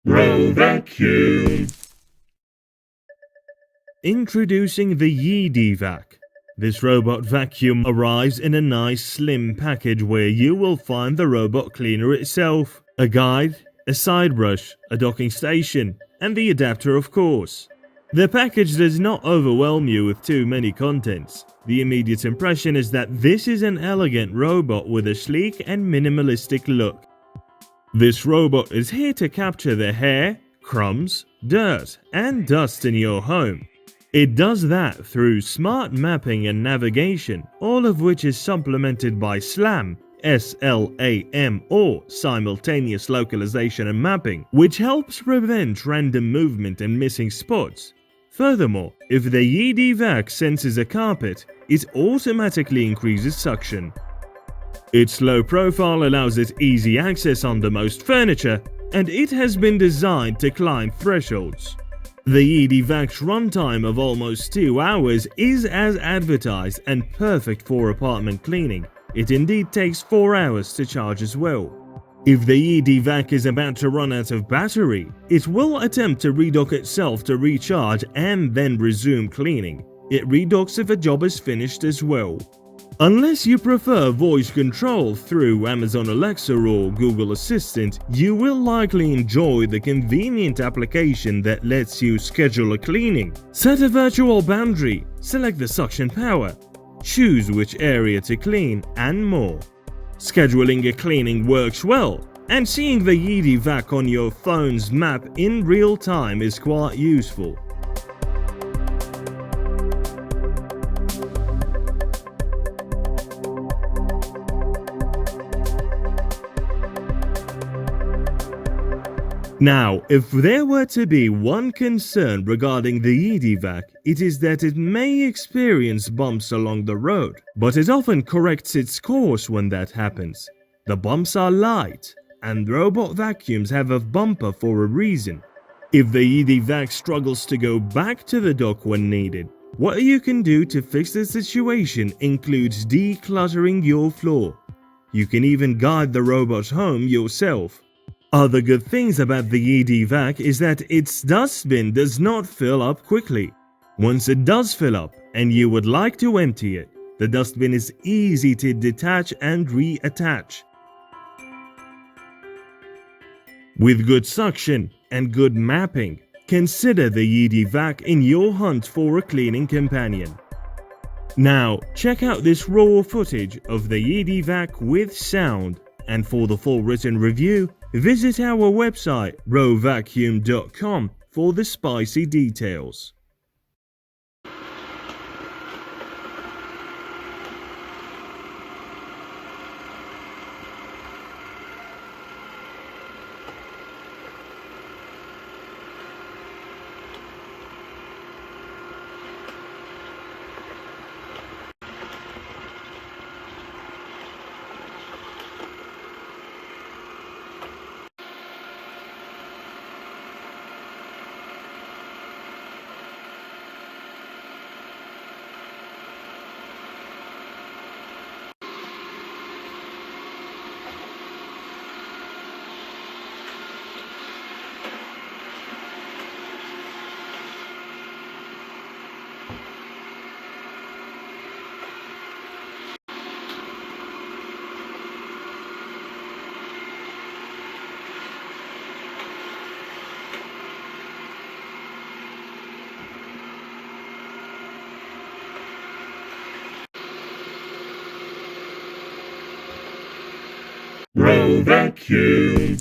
Row vacuum. Introducing the Yeedi vac. This robot vacuum arrives in a nice slim package where you will find the robot cleaner itself, a guide, a side brush, a docking station, and the adapter of course. The package does not overwhelm you with too many contents. The immediate impression is that this is an elegant robot with a sleek and minimalistic look. This robot is here to capture the hair, crumbs, dirt, and dust in your home. It does that through smart mapping and navigation, all of which is supplemented by SLAM, SLAM, or simultaneous localization and mapping, which helps prevent random movement and missing spots. Furthermore, if the Yeedi vac senses a carpet, it automatically increases suction. Its low profile allows it easy access under most furniture, and it has been designed to climb thresholds. The Yeedi vac's runtime of almost 2 hours is as advertised and perfect for apartment cleaning. It indeed takes 4 hours to charge as well. If the Yeedi vac is about to run out of battery, it will attempt to redock itself to recharge and then resume cleaning. It redocks if a job is finished as well. Unless you prefer voice control through Amazon Alexa or Google Assistant, you will likely enjoy the convenient application that lets you schedule a cleaning, set a virtual boundary, select the suction power, choose which area to clean, and more. Scheduling a cleaning works well, and seeing the Yeedi vac on your phone's map in real time is quite useful. Now, if there were to be one concern regarding the Yeedi vac, it is that it may experience bumps along the road, but it often corrects its course when that happens. The bumps are light, and robot vacuums have a bumper for a reason. If the Yeedi vac struggles to go back to the dock when needed, what you can do to fix the situation includes decluttering your floor. You can even guide the robot home yourself. Other good things about the Yeedi vac is that its dustbin does not fill up quickly. Once it does fill up and you would like to empty it, the dustbin is easy to detach and reattach. With good suction and good mapping, consider the Yeedi vac in your hunt for a cleaning companion. Now, check out this raw footage of the Yeedi vac with sound, and for the full written review, visit our website rowvacuum.com for the spicy details. Row vacuum.